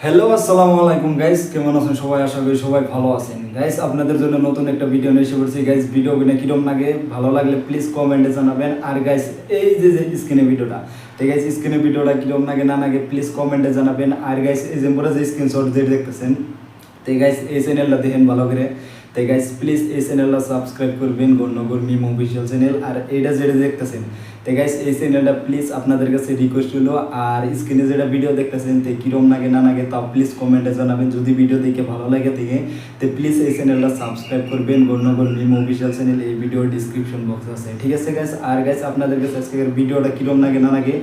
Hello আসসালামু আলাইকুম guys, কেমন আছেন সবাই? আশা করি সবাই ভালো আছেন। গাইস আপনাদের জন্য নতুন একটা ভিডিও নিয়ে এসে পড়ছি। গাইস ভিডিও কিরকম লাগে, ভালো লাগলে প্লিজ কমেন্টে জানাবেন। আর গাইস এই যে স্ক্রিনে ভিডিওটা, ঠিক আছে, স্ক্রিনে ভিডিওটা কিরকম লাগে না লাগে প্লিজ কমেন্টে জানাবেন। আর গাইস এই যে মোরা যে স্ক্রিনশট যেটা দেখতেছেন, তো গাইস এই চ্যানেলটা দেখেন ভালো করে। তো গাইস প্লিজ এই চ্যানেলটা সাবস্ক্রাইব করবেন, গণ্যগর মিম অফিসিয়াল চ্যানেল। আর এইটা যেটা দেখতেছেন, তো গাইস এই চ্যানেলটা প্লিজ আপনাদের কাছে রিকোয়েস্ট হলো। আর স্ক্রিনে যেটা ভিডিও দেখতেছেন তো কিরম লাগে না লাগে তা প্লিজ কমেন্টে জানাবেন। যদি ভিডিও দেখে ভালো লাগে থেকে তো প্লিজ এই চ্যানেলটা সাবস্ক্রাইব করবেন, গণ্যগর মিম অফিসিয়াল চ্যানেল। এই ভিডিওর ডিসক্রিপশন বক্স আছে, ঠিক আছে গাইস। আর গাইস আপনাদের কাছে আজকের ভিডিওটা কিরম লাগে না লাগে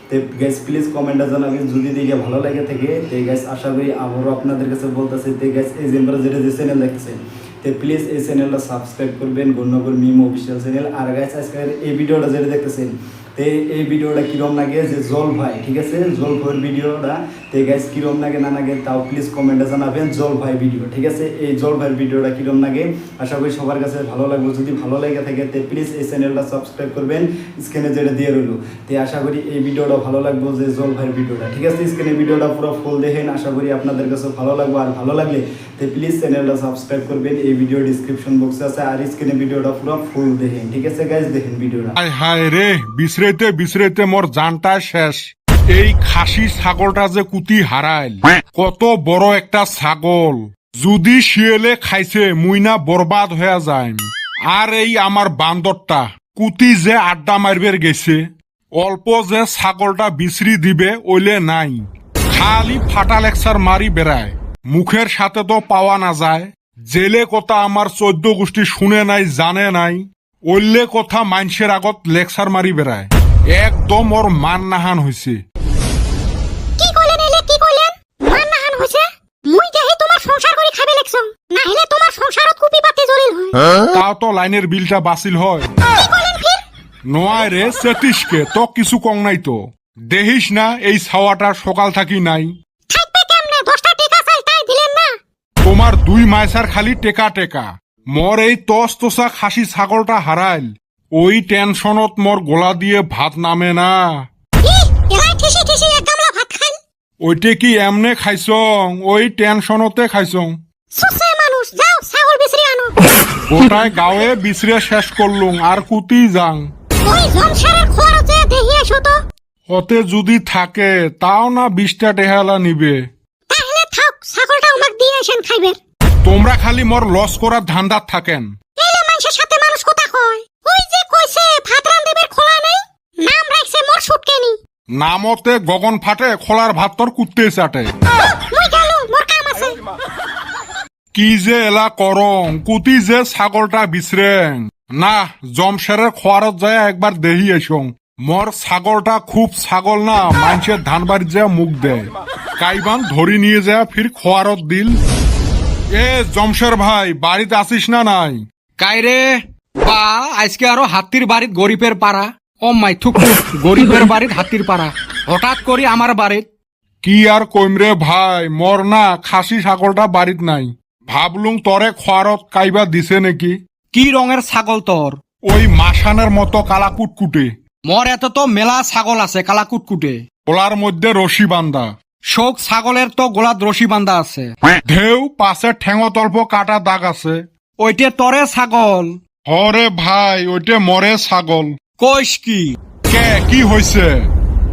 তো গাইস প্লিজ কমেন্টে জানাবেন। যদি দেখে ভালো লাগে থেকে তো গাইস আশা করি আবারও আপনাদের কাছে বলতেছি, তো গাইস এই যে যেটা যে চ্যানেল দেখতেছেন তো প্লিজ এই চ্যানেলটা সাবস্ক্রাইব করবেন, গণ্যগর মিম অফিসিয়াল চ্যানেল। আর গাইস আজকের এই ভিডিওটা যেটা দেখতেছেন তো এই ভিডিওটা কিরম লাগে যে জল ভাই, ঠিক আছে, জল ভাইয়ের ভিডিওটা তো গাইস কিরম লাগে না লাগে তাও প্লিজ কমেন্টে জানাবেন। জল ভাই ভিডিও, ঠিক আছে, এই জল ভাইয়ের ভিডিওটা কিরম লাগে আশা করি সবার কাছে ভালো লাগবে। যদি ভালো লেগে থাকে তো প্লিজ এই চ্যানেলটা সাবস্ক্রাইব করবেন, স্ক্রিনে যেটা দিয়ে রইল। তো আশা করি এই ভিডিওটা ভালো লাগবে যে জল ভাইয়ের ভিডিওটা, ঠিক আছে। স্ক্রিনে ভিডিওটা পুরো ফুল দেখেন, আশা করি আপনাদের কাছে ভালো লাগবে। আর ভালো লাগলে তো প্লিজ চ্যানেলটা সাবস্ক্রাইব করবেন, এই ভিডিও ডিসক্রিপশন বক্সে আছে। আর স্ক্রিনে ভিডিওটা পুরো ফুল দেখেন, ঠিক আছে গাইস, দেখেন ভিডিওটা। হায় হায় রে, বিছরাইতে বিছরাইতে মোর জানটা শেষ। এই খাসি ছাগলটা যে কুতি হারাইল, কত বড় একটা ছাগল, যদি শিয়ালে খাইছে মুই না বরবাদ হয়ে যায়। আর এই আমার বান্দরটা কুতি যে আড্ডা মারবের গেছে, অল্প যে ছাগলটা বিছরি দিবে ওইলে নাই, খালি ফাটা লেকচার মারি বেড়ায়। মুখের সাথে তো পাওয়া না যায়। জেলে কথা আমার 14 গোষ্ঠী শুনে নাই, জানে নাই, ওইলে কথা মানুষের আগত লেকচার মারি বেড়ায়। একদম ওর মান নাহান হয়েছে। কি কইলেন এলে, কি কইলেন? মান নাহান হইছে? মুই দেহি তোমার সংসার করে খাবে লেকছম, না হলে তোমার সংসারত কুপি পাতে জলিল হয়। তাও তো লাইনের বিলটা বাতিল হয়। কি কইলেন ফির? নয় রে সেতিসকে তো কিছু কং নাই তো। দেখিস না এই ছাওয়াটা সকাল থাকি নাই। থাকবে কেমনে? 10টা টাকা চাই তাই দিলেন না? তোমার 2 মাইসার খালি টেকা টেকা। মোর এই তস তোসা খাসি ছাগলটা হারাইল, ওই টেনশনত মোর গোলা দিয়ে ভাত নামে না। এলাই ঠিসি ঠিসি এক গামলা ভাত খাই। ওইটে কি এমনে খাইছং? ওই টেনশনতে খাইছং। সুসে মানুষ, যাও ছাগল বিচরি আনো। গোটায় গাঁয়ে বিছরে শেষ করলুম, আর কুতি যাং। ওই জমশেরের খোয়ারতে দেহি এসো তো। হতে যদি থাকে তাও না 20টা টেহালা নিবে। তাহলে থাক, ছাগলটা আমাক দিয়ে আসেন খাইবে। তোমরা খালি মোর লস করার ধান্দাত থাকেন। এলে মানুষের সাথে মানুষ কথা কয়। ওই যে কইছে ভাত রান্ধিবের খোলা নাই, নাম রাখছে মোর সুটকেনি। নামতে গগন ফাটে, খোলার ভাত তোর কুত্তে চাটে। মুই গেল, মোর কাম আছে। কি যে এলা করং, কুতি যে ছাগলটা বিছরেং না, জমশেরের খোয়ারত যায় একবার দেহি এসং। মোর ছাগলটা খুব ছাগল না, মানুষের ধান বাড়ি যা মুখ দেয়, কাইবান ধরি নিয়ে যায় ফির খোয়ারত দিল। এ জমশের ভাই, বাড়িতে আসিস না নাই? কাইরে বা আজকে আরো হাতির বাড়িত গরিবের পাড়া। ও মাই থুক, গরিবের বাড়িত হাতির পাড়া হঠাৎ করি আমার বাড়িত। কি আর কইমরে ভাই, মোর না খাসি ছাগলটা বাড়িত নাই, ভাবলুম তরে খোয়ারত কাইবা দিছে নাকি। কি রঙের ছাগল তোর? ওই মাসানের মতো কালা কুটকুটে। মোর এত তো মেলা ছাগল আছে কালা কুটকুটে। ওলার মধ্যে রশি বান্ধা। শোক ছাগলের তো গোলাত রশি বান্ধা আছে। ঢেউ পাশে ঠেঙত অল্প কাটা দাগ আছে। ওইটে তরে ছাগল? হরে ভাই, ওইটে মরে ছাগল। কইস কি? কে কি হইছে?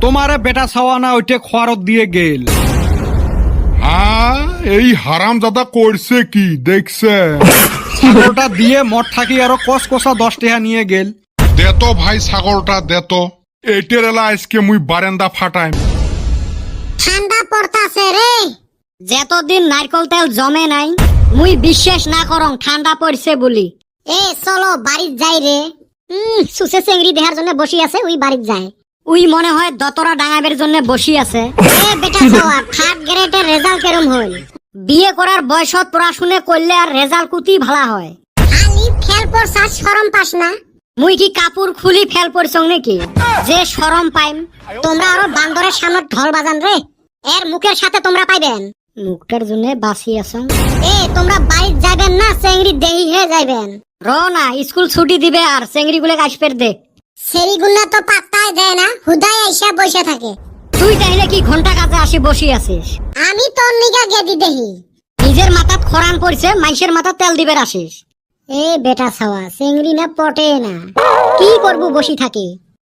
তোমারে বেটা ছাওয়া না ওইটে খোয়ারত দিয়ে গেল। হ্যাঁ, এই হারাম দাদা করছে কি দেখছে? ছাগলটা দিয়ে মঠ থাকি আরো কস কষা 10 টাকা নিয়ে গেল। দেতো ভাই ছাগলটা দেতো। এইটের এলা আজকে মুই বারেন্দা ফাটাইম। ঠান্ডা পড়তাছে রে। যতদিন নারকল তেল জমে নাই মুই বিশ্বাস না করং ঠান্ডা পড়ছে বলি। এ চলো বাড়িত যাই রে। সুসে চেংড়ি দেহার জন্য বসি আছে, ওই বাড়িত যায়। উই মনে হয় দতরা ডাঙাবের জন্য বসি আছে। এ বেটা ছাওয়া, 3rd গ্রেডের রেজাল্ট কেরম হইল? বিয়ে করার বয়সত পড়াশুনে করলে আর রেজাল্ট কুতি ভালা হয়। খালি ফেল পড়ছাস, শরম পাস না? মুই কি কাপড় খুলি ফেল পড়ছং নাকি যে শরম পাইম? তোমরা আরো বান্দরের সামনে ঢোল বাজান রে। এর মুখের সাথে তোমরা পাইবেন। মুখটার জন্য বাসি আছো। এ তোমরা বাড়িত যাবেন না, চেংড়ি দেহি হয়ে যাইবেন। র না, স্কুল ছুটি দিবে আর চেংড়ি গুলো আসবে দে। সেরিগুলা তো পাত্তাই দেয় না, হুদাই আইসা বসে থাকে। তুই তাইলে কি ঘন্টা কাজে আসি বসি আছিস? আমি তোর নিগা গেদি দেহি। নিজের মাথাত খরান পড়ছে, মাইশের মাথা তেল দিবের আসিস। এ বেটা ছাওয়া, চেংড়ি না পটে না। কি করব বসি থাকি?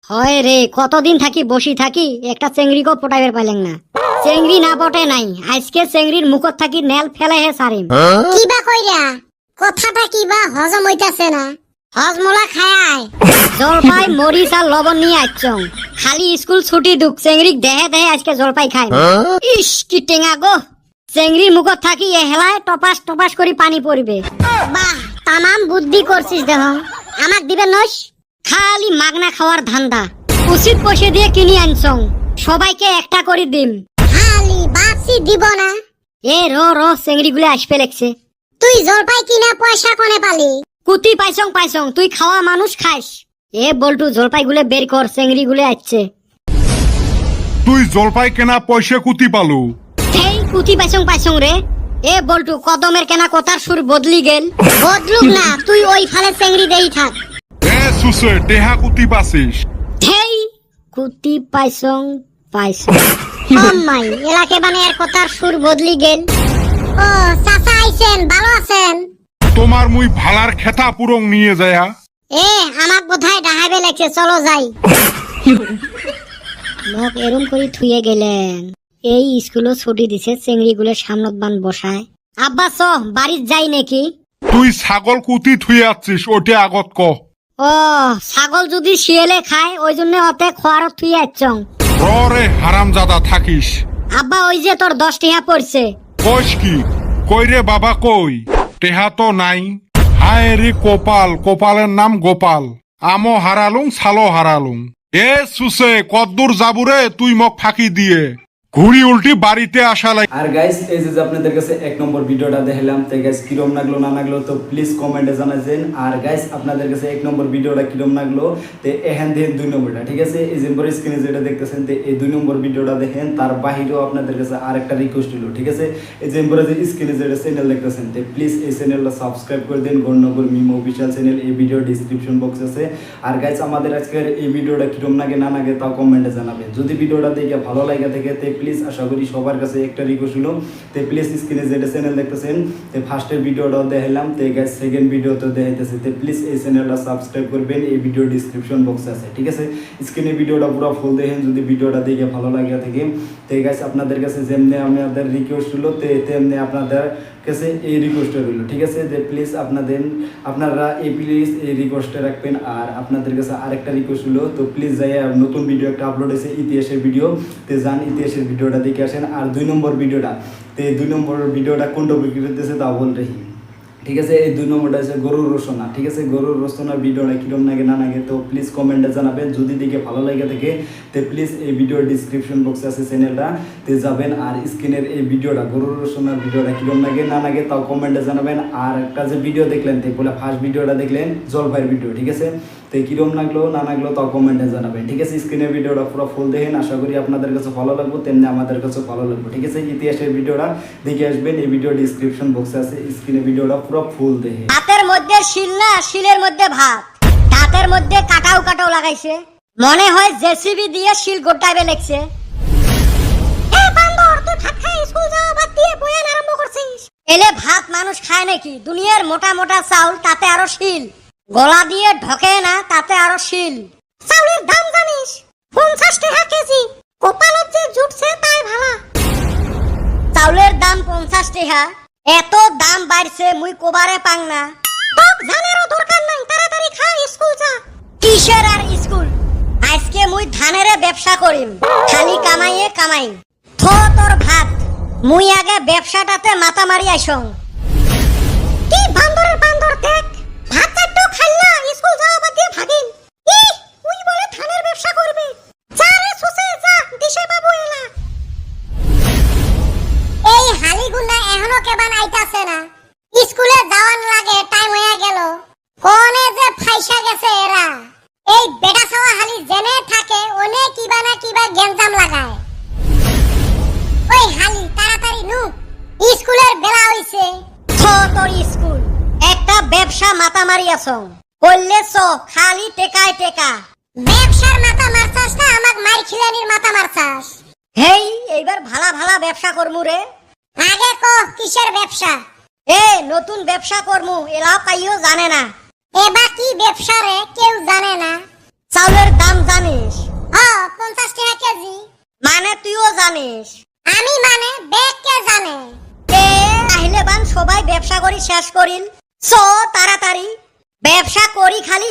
হয় রে, কতদিন থাকি বসি থাকি, একটা চেংড়িকেও পটাইবার পাইলেন না। চেংড়ি না পটে নাই, আজকে চেংড়ির মুখত থাকি নেল ফেলে হে সারিম। কিবা কইরা কথাটা কিবা হজম হইতাছে না। হজমলা খায় জলপাই মরিচ আর লবণ নিয়ে আইছং। খালি স্কুল ছুটি দুক চেংড়িক দেহে দেহে আজকে জলপাই খায়। ইস কি টেঙা গো। চেংড়ির মুখত থাকি এ হেলায় টপাস টপাস করে পানি পড়বে। বাহ, তামাম বুদ্ধি করছিস দেহ। আমাক দিবে নস? খালি মাগনা খাওয়ার ধান্দা। উচিত পয়সা দিয়ে কিনি আনছং, সবাইকে একটা করে দিম। খালি বাপসি দিব না। এ র চেংড়ি গুলো আসবে লেগছে। তুই জলপাই কিনা পয়সা কোনে পালি? কুতি পাইছং, তুই খাওয়া মানুষ খাইস। এ বল্টু জলপাই গুলে বের কর, চেংড়ি গুলে আসছে। তুই জলপাই কেনা পয়সা কুতি পালু? এই কুতি পাইছং রে। এ বল্টু, কদমের কেনা কথার সুর বদলি গেল। বদলুক না, তুই ওই ফালে চেংড়ি দেই থাক। এ সুসে টেহা কুতি পাছিস? হেই কুতি পাইছং। মাই এলাকে বানে আর কথার সুর বদলি গেল। ও চাচা আইছেন, ভালো আছেন? তোমার মুই ভালার খেতা পুরং নিয়ে যায়া। এ আমাক বোধহয় ডাহাবে লাগছে, চলো যাই। মোক এরম করে থুয়ে গেলেন। এই স্কুলও ছুটি দিছে, চেংড়ি গুলো সামনত বান বসায়। আব্বা চ বাড়িত যাই নাকি? তুই ছাগল কুতি থুয়ে আছিস, ওটা আগত ক। ও ছাগল যদি শিয়ালে খায়, ওই জন্য অতে খোয়ার থুয়ে আচ্ছং। রে হারামজাদা থাকিস। আব্বা ওই যে তোর 10 টিহা পড়ছে। কইস কি? কই রে বাবা কই? টেহা তো নাই। হায় রে কপাল, কপালের নাম গোপাল। আমও হারালুং, ছালো হারালুং। এ সুসে কদ্দুর যাবুরে তুই মক ফাঁকি দিয়ে ঘুরি উল্টি বাড়িতে আসা লাগে। আর গাইস, এই যে আপনাদের কাছে 1 নম্বর ভিডিওটা দেখালাম, তো গাইস কিরম লাগলো না লাগলো তো প্লিজ কমেন্টে জানাবেন। আর গাইস আপনাদের কাছে 1 নম্বর ভিডিওটা কিরম লাগলো তো এখান থেকে 2 নম্বরটা, ঠিক আছে? এই যে পরে স্ক্রিনে যেটা দেখতেছেন, তো এই 2 নম্বর ভিডিওটা দেখেন। তার বাহিরেও আপনাদের কাছে আরেকটা রিকোয়েস্ট হলো, ঠিক আছে? এই যে পরে যে স্ক্রিনে যেটা চ্যানেল দেখতেছেন, তো প্লিজ এই চ্যানেলটা সাবস্ক্রাইব করে দেন। গণনগর মিম অফিশিয়াল চ্যানেল, এই ভিডিও ডেসক্রিপশন বক্স আছে। আর গাইস আমাদের আজকের এই ভিডিওটা কিরম লাগে না লাগে তাও কমেন্টে জানাবেন। যদি ভিডিওটা দেখে ভালো লাগে থাকে তো প্লিজ আশা করি সবার কাছে একটা রিকোয়েস্ট হলো, তো প্লিজ স্ক্রিনে যেটা চ্যানেল দেখতেছেন, তো ফার্স্টের ভিডিওটাও দেখালাম, তো গাইস সেকেন্ড ভিডিওতে দেখাইতেছে, তো প্লিজ এই চ্যানেলটা সাবস্ক্রাইব করবেন। এই ভিডিও ডেসক্রিপশন বক্সে আছে, ঠিক আছে? স্ক্রিনে ভিডিওটা পুরো ফুল দেখেন যদি ভিডিওটা দেখে ভালো লাগে থাকে। তো গাইস আপনাদের কাছে যেমনি আমাদের রিকোয়েস্ট হলো, তো তেমনি আপনাদের কাছে এই রিকোয়েস্টটা রইল, ঠিক আছে? যে প্লিজ আপনারা এই প্লিজ এই রিকোয়েস্টটা রাখবেন। আর আপনাদের কাছে আরেকটা রিকোয়েস্ট হলো, তো প্লিজ যাই নতুন ভিডিও একটা আপলোড হয়েছে ইতিহাসের ভিডিও, তো যান ইতিহাসের ভিডিওটা দেখে আসেন। আর 2 নম্বর ভিডিওটা, তো এই 2 নম্বর ভিডিওটা কোন টপিক করতেছে তা বল রহি, ঠিক আছে? এই 2 নম্বরটা আছে গরুর রচনা, ঠিক আছে? গরুর রচনার ভিডিওটা কিরম লাগে না লাগে তো প্লিজ কমেন্টে জানাবেন। যদি দেখে ভালো লাগে থাকে তো প্লিজ এই ভিডিওর ডিসক্রিপশন বক্সে আছে চ্যানেলটা, তে যাবেন। আর স্ক্রিনের এই ভিডিওটা গরুর রচনার ভিডিওটা কিরম লাগে না লাগে তাও কমেন্টে জানাবেন। আর একটা যে ভিডিও দেখলেন, তো বলে ফার্স্ট ভিডিওটা দেখলেন জলপাইয়ের ভিডিও, ঠিক আছে? তো কিরম লাগলো না লাগলো তাও কমেন্টে জানাবেন, ঠিক আছে? স্ক্রিনের ভিডিওটা পুরো ফুল দেখেন, আশা করি আপনাদের কাছে ভালো লাগবে, তেমনি আমাদের কাছে ভালো লাগবে, ঠিক আছে? ইতিহাসের ভিডিওটা দেখে আসবেন, এই ভিডিও ডিসক্রিপশন বক্সে আছে। স্ক্রিনের ভিডিওটা পুরো ফুল দেখে। হাতের মধ্যে শিল না, শিলের মধ্যে ভাত। দাঁতের মধ্যে কাটাও লাগাইছে, মনে হয় জেসিবি দিয়ে শিল গোটাইবে লেগছে। এ বান্দর, তুই ভাত খাই স্কুল যাওয়া বাদ দিয়ে বয়ান আরম্ভ করছিস? এলে ভাত মানুষ খায় নাকি? দুনিয়ার মোটা মোটা চাউল, তাতে আরো শিল। গলা দিয়ে ঢকে না, তাতে আরো শিল। চাউলের দাম জানিস? 50 টাকা কেজি। কপালত যে জুটছে তাই ভালা। চাউলের দাম 50 টাকা। এত দাম বাড়ছে মুই কোবারে পাং না। তোক জানারও দরকার নাই, তাড়াতাড়ি খা, স্কুল যা। কিসের আর স্কুল? আজকে মুই ধানের ব্যবসা করিম, খালি কামাই। থো তোর ভাত, মুই আগে ব্যবসাটাতে মাথা মারি আইসং। কি বান্দরের বান্দর দেখ, ভাত চাট্টো খাইলা, স্কুল যাওয়া বাদ দিয়ে ভাগিন। উই বলে ধানের ব্যবসা করবে। যা রে সুসে যা, দিশে বাবু এলা। এই হালিগুন্ডা এখনো কেবান আইতাছে না। স্কুলে যাওয়ান লাগে, টাইম হয়ে গেল। কোনে যে ফাইসা গেছে এরা। এই বেটা ছাওয়া হালি জেনে থাকে, ওনে কিবা না কিবা গেঞ্জাম লাগায়। ওই হালি তাড়াতাড়ি নু, স্কুলের বেলা হইছে। তো তোর স্কুল একটা ব্যবসা মাথা মারিয়াছং, কইলে চ খালি টেকায় টেকা। ব্যবসার মাথা মারছাস না আমাক মার খিলানির মাথা মারছাস? হেই এইবার ভালা ভালা ব্যবসা করমু রে। আগে ক কিসের ব্যবসা? এ নতুন ব্যবসা করমু, এলাও কাইও জানে না। এবা কি ব্যবসা রে? কেউ জানে না। চাউলের দাম জানিস? 50 টাকা কেজি। মানে তুইও জানিস? আমি মানে বেগ কে জানে? এ আহিলে বান সবাই ব্যবসা করি শেষ করিল। সো তাড়াতাড়ি ব্যবসা করি, খালি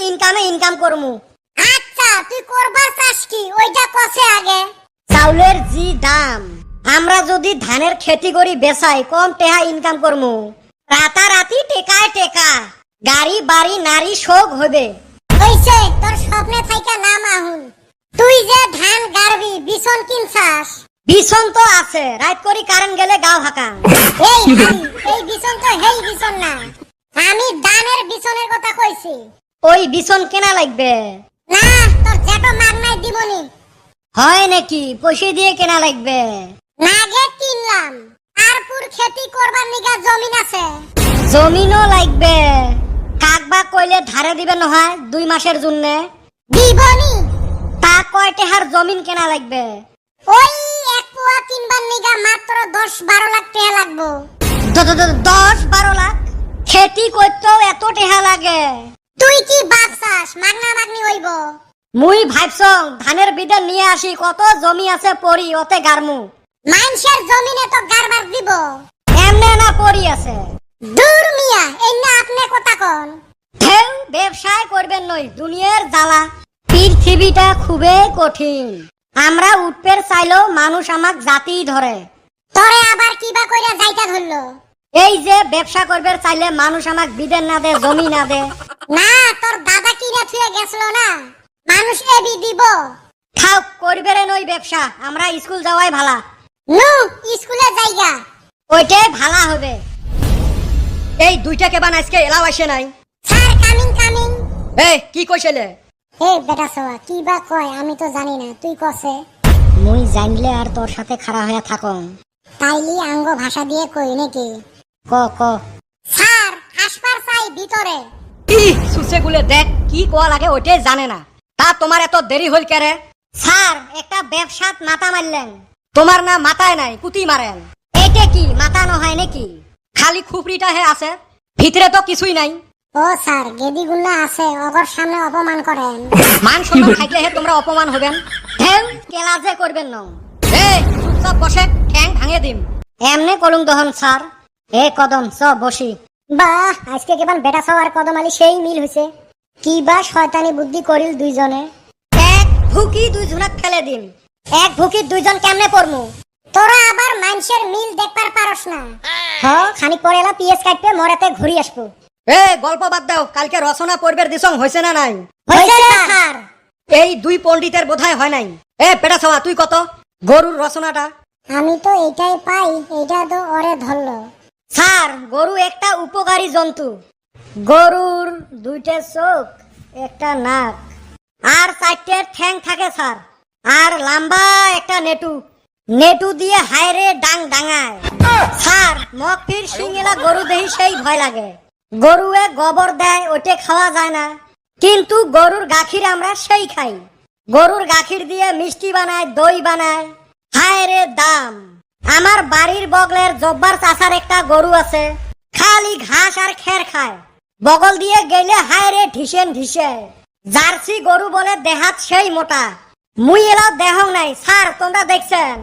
ইনকাম করমু। আচ্ছা তুই করবার চাস কি ওইটা কসে আগে। চাউলের জি দাম, আমরা যদি ধানের খেতি করি বেচাই কম টেহা ইনকাম করমু। রাতারাতি টেকায় টেকা, গাড়ি বাড়ি নারী শোক হবে। হইছে তোর স্বপ্নে থাইকা নাম আহুন। তুই যে ধান গাড়বি বিছন কিনছাস? বিছন তো আছে, রাত করি কারেন্ট গেলে গাও হাকা। এই বিছন তো হেই বিছন না, আমি ধানের বিছনের কথা কইছি। ওই বিছন কেনা লাগবে না, তোর জেটো মাগনাই দিবনি। হয় নাকি? পয়সা দিয়ে কেনা লাগবে? নাগে কিনলাম, তারপুর খেতি করবার নিগা জমিন আছে। জমিনও লাগবে, কাকবা কইলে ধারে দিবে নহয় 2 মাসের জন্য। দিবনি? তা কয় টাকার জমিন কেনা লাগবে? ওই এক পোয়া কিনবার নিগা মাত্র 10-12 লাখ টাকা লাগবে। 10-12 লাখ? খেতি করতেও এত টাকা লাগে? তুই কি ভাবছাস মাগনা মাগনি হইব? মুই ভাবছং ধানের বিদে নিয়ে আসি, কত জমি আছে পরি ওতে গারমু। মানুষের জমিনে তো গারবার দিব, এমনে না পরি আছে। দূর মিয়া, এই না আপনি কথা কন। ঢেউ ব্যবসায় করবেন নই, দুনিয়ার জ্বালা। পৃথিবীটা খুবই কঠিন, আমরা উঠপের চাইলেও মানুষ আমাক জাতি ধরে। তরে আবার কিবা কইরা যাইতা ধরলো? এই যে ব্যবসা করবে চাইলে মানুষ আমাক বিদেন না দে, জমি না দে। না তোর দাদা কিনা থুয়ে গেছিল না, মানুষ এবি দিব। খাও করবে রে নই ব্যবসা, আমরা স্কুল যাওয়াই ভালা। নু স্কুলে যাইগা, ওইটাই ভালা হবে। এই দুইটা কেবান আজকে এলাও আসে নাই। Sir coming. এই কি কইছিলে? এ বেটা সওয়া কি বা কয় আমি তো জানি না, তুই কসে। মুই জানলে আর তোর সাথে খাড়া হয়ে থাকং। তাইলি আঙ্গ ভাষা দিয়ে কই নাকি? ক স্যার আসবার চাই ভিতরে। কি সুসে গুলে দেখ কি কোয়া লাগে ওইটাই জানে না। তা তোমার এত দেরি হইল কেরে? স্যার একটা ব্যবসাত মাথা মারলেন। তোমার না মাথায় নাই, কুতি মারেন। এইটা কি মাথা নহয় নাকি? খালি খুপড়িটা হে আছে, ভিতরে তো কিছুই নাই। ও স্যার গেদি গুল্লা আছে, অগর সামনে অপমান করেন। মান সম্মান খাইলে হে তোমরা অপমান হবেন। ঢেউ কেলা যে করবেন না। এই চুপচাপ বসে ঠ্যাং ভাঙে দিম। এমনে কলুম দহন স্যার। এ কদম সব বসি। বাহ আজকে কেবল বেটা সব আর কদম আলী সেই মিল হইছে। কি বা শয়তানি বুদ্ধি করিল দুইজনে। এক ভুকি দুইজনক ফেলে দিম। এক ভুকি দুইজন কেমনে পড়মু? তোরা আবার মানুষের মিল দেখবার পারস না। হ খানিক পরে এলা পিএস কাটবে মরেতে ঘুরি আসবো। এ গল্প বাদ দাও, কালকে রচনা পড়বের দিছং হইছে না নাই? হইছে স্যার। এই দুই পণ্ডিতের বোধহয় হয় নাই। এ পেটা ছাওয়া তুই কত গরুর রচনাটা? আমি তো এটাই পাই, এটা তো ওরে ধরলো। স্যার গরু একটা উপকারী জন্তু। গরুর 2টা চোখ, একটা নাক আর 4টে ঠ্যাং থাকে স্যার। আর লম্বা একটা নেটু দিয়ে হায়রে ডাং ডাঙায়। স্যার মকফির সিংলা গরু দেহি সেই ভয় লাগে। গরুয়ে গোবর দেয়, ওটে খাওয়া যায় না, কিন্তু গরুর গাখির আমরা সেই খাই। গরুর গাখির দিয়ে মিষ্টি বানায়, দই বানায়। হায় রে দাম। আমার বাড়ির বগলের জব্বার চাচার একটা গরু আছে, খালি ঘাস আর খের খায়। বগল দিয়ে গেলে হায় রে ঢিসে। জার্সি গরু বলে দেহাত সেই মোটা। মুই এলা দেহং নাই স্যার, তোমরা দেখছেন?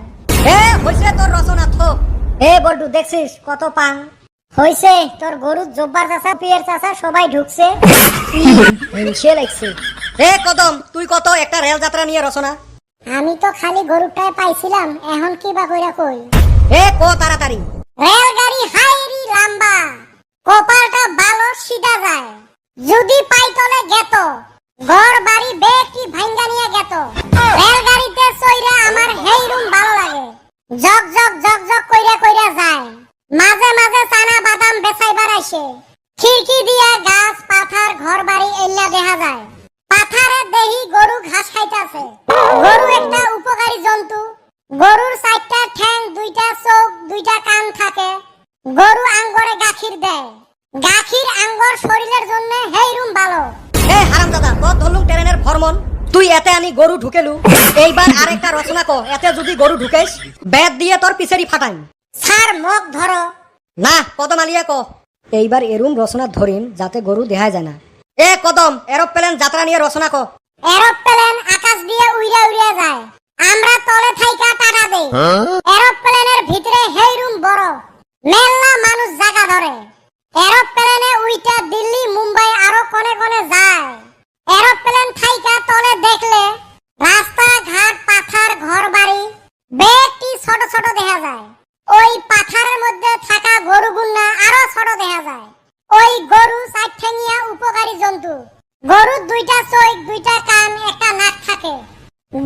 এ হইছে তোর রচনা থোক। এ বল্টু দেখছিস কত পাং হইছে? তোর গরুর জব্বার চাচা পিয়ের চাচা সবাই ঢুকছে। হিংসে লাগছে। এ কদম তুই কত একটা রেল যাত্রা নিয়ে রচনা? আমি তো খালি গরুটাই পাইছিলাম, এখন কি বা কইরা কই? এ কো তাড়াতাড়ি। রেলগাড়ি হাইরি লম্বা, কপালটা ভালো সিধা যায়। যদি পাইতলে গেত, ঘর বাড়ি বেটি ভাঙ্গা নিয়ে গেত। রেলগাড়িতে চইরা আমার হেইরুম ভালো লাগে। জগ কইরা যায়। মাঝে মাঝে চানা বাদাম বেচাইবার আইছে। খিড়কি দিয়া গাছ পাথার ঘর বাড়ি এল্লা দেখা যায়। পাথারে দেহি গরু ঘাস খাইতাছে। গরু একটা উপকারী জন্তু। গরুর 4টা ঠ্যাং, 2টা চোখ, 2টা কান থাকে। গরু আঙ্গরে গাখির দেয়। গাখির আঙ্গর শরীরের জন্য হেইরুম ভালো। এ হারামজাদা তোর ধরলুম ট্রেনের ফরমন, তুই এতে আমি গরু ঢুকেলু, এইবার আরেকটা রচনা ক, এতে যদি গরু ঢুকেস বেদ দিয়ে তোর পিছেরি ফাটাই। স্যার মুখ ধরো। না কদম আলিয়া ক, এইবার এরুম রচনা ধরিম যাতে গরু দেখা যায় না। এ কদম, এরোপ্লেন যাত্রা নিয়ে রচনা ক। এরোপ্লেন আকাশ দিয়ে উইরা উইরা যায়, আমরা তলে থাইকা টাকা দেই। এরোপ্লেনের ভিতরে হেই রুম বড়, মেলা মানুষ জায়গা ধরে। এরোপ্লেনে উইটা দিল্লি মুম্বাই আরো কোনে কোনে যায়। এরোপ্লেন থাইকা তলে দেখলে রাস্তা ঘাট পাথার ঘর বাড়ি বেশি ছোট ছোট দেখা যায়। ওই পাথারের মধ্যে থাকা গরুগুলা আরো ছোট দেখা যায়। ওই গরু চারঠেঙিয়া উপকারী জন্তু। গরুর দুইটা চোখ, দুইটা কান, একটা নাক থাকে।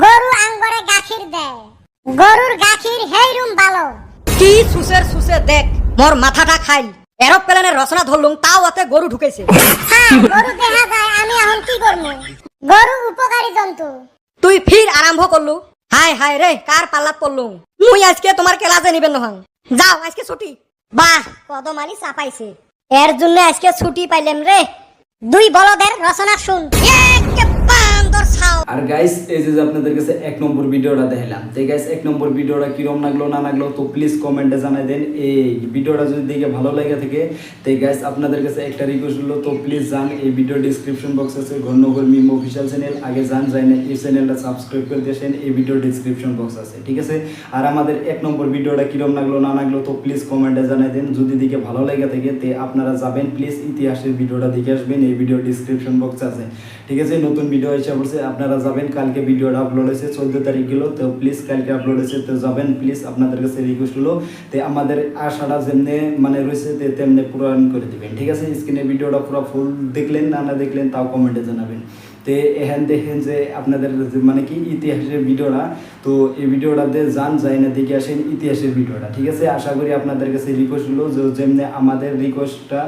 গরু আঙ্গরে গাখীর দেয়, গরুর গাখীর হেইরুম ভালো। কি সুসের সুসে দেখ, মোর মাথাটা খাইল। এরোপ্লেনের রচনা ধরলুম, তাও ওতে গরু ঢুকেছে। হ্যাঁ, গরু দেখা যায়, আমি এখন কি করবো? গরু উপকারী জন্তু। তুই ফির আরম্ভ করলু। হায় হায় রে, কার পাল্লাত পড়লুম। মুই আজকে তোমার ক্লাসে নিবেন নহং। যাও, আজকে ছুটি। বাহ, কদম আলী চাপাইছে, এর জন্য আজকে ছুটি পাইলাম রে। দুই বলদের রচনা শুন। আর গাইস এই যে আপনাদের কাছে 1 নম্বর ভিডিওটা দেখালাম, তো গাইস 1 নম্বর ভিডিওটা কিরকম লাগলো না লাগলো তো প্লিজ কমেন্টে জানাই দেন। এই ভিডিওটা যদি দেখে ভালো লাগে থাকে তো গাইস আপনাদের কাছে একটা রিকোয়েস্ট হলো, তো প্লিজ যান এই ভিডিও ডিসক্রিপশন বক্স আছে ঘননগর মিম অফিসিয়াল চ্যানেল, আগে যান, যাই না এই চ্যানেলটা সাবস্ক্রাইব করে দিয়েছেন, এই ভিডিও ডিসক্রিপশন বক্স আছে, ঠিক আছে। আর আমাদের 1 নম্বর ভিডিওটা কিরকম লাগলো না লাগলো তো প্লিজ কমেন্টে জানাই দেন। যদি দেখে ভালো লাগে থাকে তে আপনারা যাবেন প্লিজ ইতিহাসের ভিডিওটা দেখে আসবেন, এই ভিডিও ডিসক্রিপশন বক্স আছে, ঠিক আছে। নতুন ভিডিও এসে পড়ছে, আপনারা যাবেন। কালকে ভিডিওটা আপলোড হয়েছে 14 তারিখ গেল, তো প্লিজ কালকে আপলোড হয়েছে, তো যাবেন প্লিজ। আপনাদের কাছে রিকোয়েস্ট হলো তো আমাদের আশাটা যেমনি মানে রয়েছে তেমনি পূরণ করে দিবেন, ঠিক আছে। স্ক্রিনে ভিডিওটা পুরো ফুল দেখলেন না দেখলেন তাও কমেন্টে জানাবেন। তো এখান দেখেন যে আপনাদের মানে কি ইতিহাসের ভিডিওটা, তো এই ভিডিওটাতে যান, যাই না দেখে আসেন ইতিহাসের ভিডিওটা, ঠিক আছে। আশা করি আপনাদের কাছে রিকোয়েস্ট হলো যে যেমনি আমাদের রিকোয়েস্টটা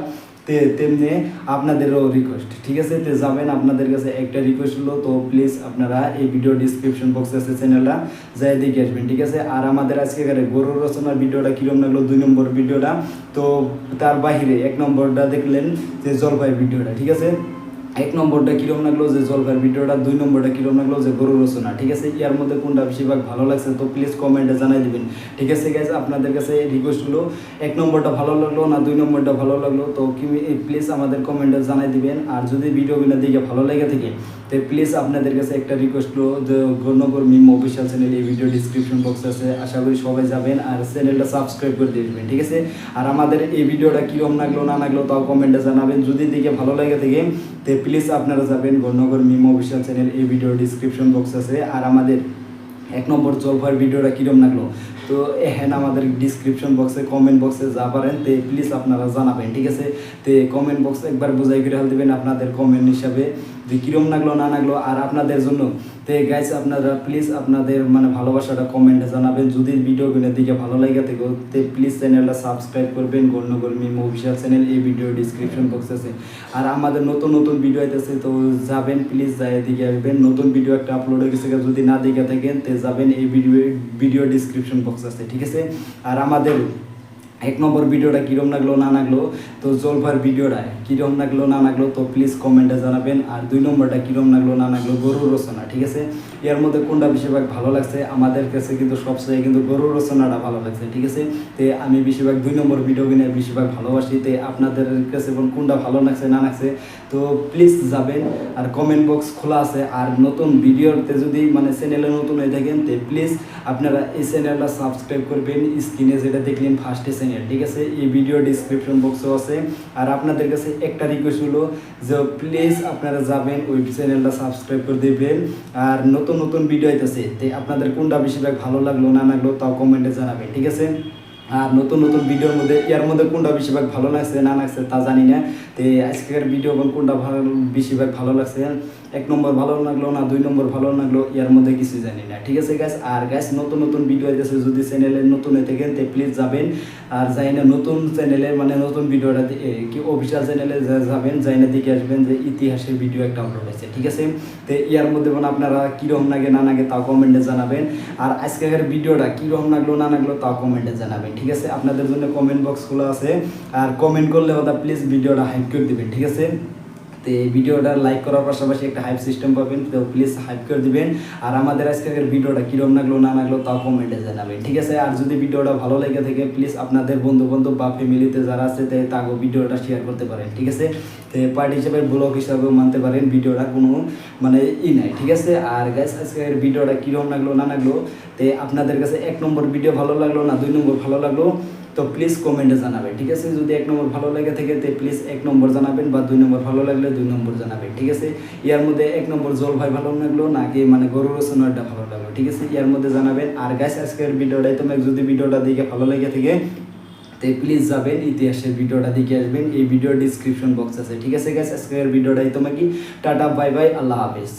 তেমনি আপনাদেরও রিকোয়েস্ট, ঠিক আছে। তো যাবেন, আপনাদের কাছে একটা রিকোয়েস্ট হলো, তো প্লিজ আপনারা এই ভিডিও ডিসক্রিপশন বক্সে আছে চ্যানেলটা যাই দেখে আসবেন, ঠিক আছে। আর আমাদের আজকে গরুর রচনার ভিডিওটা কীরকম লাগলো 2 নম্বর ভিডিওটা, তো তার বাহিরে 1 নম্বরটা দেখলেন যে জলপাই ভিডিওটা, ঠিক আছে। 1 নম্বরটা কিরকম লাগলো যে জলপাইয়ের ভিডিওটা, 2 নম্বরটা কিরকম লাগলো যে গরুর রচনা, ঠিক আছে। ইয়ার মধ্যে কোনটা বেশিরভাগ ভালো লাগছে তো প্লিজ কমেন্টে জানাই দিবেন, ঠিক আছে গাইজ। আপনাদের কাছে রিকোয়েস্ট হলো 1 নম্বরটা ভালো লাগলো না 2 নম্বরটা ভালো লাগলো তো কি প্লিজ আমাদের কমেন্টে জানাই দিবেন। আর যদি ভিডিওগুলো দেখে ভালো লেগে থাকে তো প্লিজ আপনাদের কাছে একটা রিকোয়েস্ট হলো যে ঘননগর মিম অফিসিয়াল চ্যানেল, এই ভিডিও ডিসক্রিপশন বক্স আছে, আশা করি সবাই যাবেন আর চ্যানেলটা সাবস্ক্রাইব করে দিবেন, ঠিক আছে। আর আমাদের এই ভিডিওটা কিরকম লাগলো না লাগলো তাও কমেন্টে জানাবেন। যদি দেখে ভালো লাগে থাকে তো প্লিজ আপনারা যাবেন ঘননগর মিম অফিসিয়াল চ্যানেল, এই ভিডিও ডিসক্রিপশন বক্স আছে। আর আমাদের 1 নম্বর জলপাইয়ের ভিডিওটা কিরকম লাগলো তো এখানে আমাদের ডিসক্রিপশন বক্সে কমেন্ট বক্সে যা পারেন তো প্লিজ আপনারা জানাবেন, ঠিক আছে। তো কমেন্ট বক্সে একবার বোঝাই করে ফেল দেবেন আপনাদের কমেন্ট হিসাবে যে কিরম লাগলো না লাগলো। আর আপনাদের জন্য তো গাইস আপনারা প্লিজ আপনাদের মানে ভালোবাসাটা কমেন্টে জানাবেন। যদি ভিডিওগুলো দিকে ভালো লাগে থাকে তো প্লিজ চ্যানেলটা সাবস্ক্রাইব করবেন ঘননগর মিম অফিসিয়াল চ্যানেল, এই ভিডিও ডিসক্রিপশন বক্স আছে। আর আমাদের নতুন নতুন ভিডিও আইতেছে তো যাবেন প্লিজ যাই দিকে আসবেন। নতুন ভিডিও একটা আপলোড হয়ে গেছে, যদি না দেখে থাকেন তো যাবেন, এই ভিডিও ডিসক্রিপশন বক্স আছে, ঠিক আছে। আর আমাদের 1 নম্বর ভিডিওটা কিরম লাগলো না লাগলো তো জলপাইয়ের ভিডিওটা কিরম লাগলো না লাগলো তো প্লিজ কমেন্টে জানাবেন। আর 2 নম্বরটা কিরম লাগলো না লাগলো গরুর রচনা, ঠিক আছে। এর মধ্যে কোনটা বেশিরভাগ ভালো লাগছে আমাদের কাছে কিন্তু সবচেয়ে কিন্তু গরুর রচনাটা ভালো লাগছে, ঠিক আছে। তো আমি বেশিরভাগ 2 নম্বর ভিডিও কিনে বেশিরভাগ ভালোবাসি। তো আপনাদের কাছে কোনটা ভালো লাগছে না লাগছে তো প্লিজ যাবেন। আর কমেন্ট বক্স খোলা আছে। আর নতুন ভিডিওতে যদি মানে চ্যানেলে নতুন হয়ে থাকেন তো প্লিজ আপনারা এই চ্যানেলটা সাবস্ক্রাইব করবেন, স্ক্রিনে যেটা দেখলেন ফার্স্টে চ্যানেল, ঠিক আছে। এই ভিডিও ডিসক্রিপশন বক্সও আছে। আর আপনাদের কাছে একটা রিকোয়েস্ট হলো যে প্লিজ আপনারা যাবেন ওই চ্যানেলটা সাবস্ক্রাইব করে দেবেন। আর নতুন নতুন ভিডিও আইতেছে তো আপনাদের কোনটা বেশিরভাগ ভালো লাগলো না লাগলো তাও কমেন্টে জানাবেন, ঠিক আছে। আর নতুন নতুন ভিডিওর মধ্যে এর মধ্যে কোনটা বেশিরভাগ ভালো লাগছে না লাগছে তা জানি না। তো আজকের ভিডিও কোনটা ভালো বেশিরভাগ ভালো লাগছে, 1 নম্বর ভালো লাগলো না 2 নম্বর ভালো লাগলো এর মধ্যে কিছু জানি না, ঠিক আছে গাইস। আর গাইস নতুন নতুন ভিডিও আইতেছে, যদি চ্যানেলে নতুন হয়ে থাকেন তো প্লিজ যাবেন। আর যাই না নতুন চ্যানেলে মানে নতুন ভিডিওটা কি অফিসিয়াল চ্যানেলে যাবেন, যাই না দেখে আসবেন যে ইতিহাসের ভিডিও একটা আপলোড হয়েছে, ঠিক আছে। তো এর মধ্যে মানে আপনারা কীরকম লাগে না লাগে তাও কমেন্টে জানাবেন। আর আজকের ভিডিওটা কীরকম লাগলো না লাগলো তাও কমেন্টে জানাবেন, ঠিক আছে। আপনাদের জন্য কমেন্ট বক্স খোলা আছে। আর কমেন্ট করলে ওটা প্লিজ ভিডিওটা হাইপ করে দিবেন, ঠিক আছে। তো এই ভিডিওটা লাইক করার পাশাপাশি একটা হাইপ সিস্টেম পাবেন, তো প্লিজ হাইপ করে দিবেন। আর আমাদের আজকের ভিডিওটা কিরম লাগলো না লাগলো তাও কমেন্টে জানাবেন, ঠিক আছে? আর যদি ভিডিওটা ভালো লেগে থাকে প্লিজ আপনাদের বন্ধু বান্ধব বা ফ্যামিলিতে যারা আছে তাকে ভিডিওটা শেয়ার করতে পারেন, ঠিক আছে? তো পার্ট হিসাবে ব্লগ হিসাবেও মানতে পারেন, ভিডিওটা কোনো মানে নাই, ঠিক আছে? আর গাইস আজকের ভিডিওটা কিরম লাগলো না লাগলো, তো আপনাদের কাছে 1 নম্বর ভিডিও ভালো লাগলো না 2 নম্বর ভালো লাগলো, তো প্লিজ কমেন্টে জানাবেন, ঠিক আছে? যদি 1 নম্বর ভালো লেগে থাকে তো প্লিজ 1 নম্বর জানাবেন, বা 2 নম্বর ভালো লাগলে 2 নম্বর জানাবেন, ঠিক আছে? ইয়ার মধ্যে 1 নম্বর জল ভাই ভালো লাগলো নাকি মানে গরু রচনাটা ভালো লাগলো, ঠিক আছে? ইয়ার মধ্যে জানাবেন। আর গাইস আজকের ভিডিওটাই তোমাকে যদি ভিডিওটা দেখে ভালো লেগে থাকে তো প্লিজ যাবেন ইতিহাসের ভিডিওটা দেখে আসবেন, এই ভিডিওর ডিসক্রিপশন বক্স আছে, ঠিক আছে গাইস? আজকের ভিডিওটাই তোমাকে টাটা বাই বাই, আল্লাহ হাফেজ।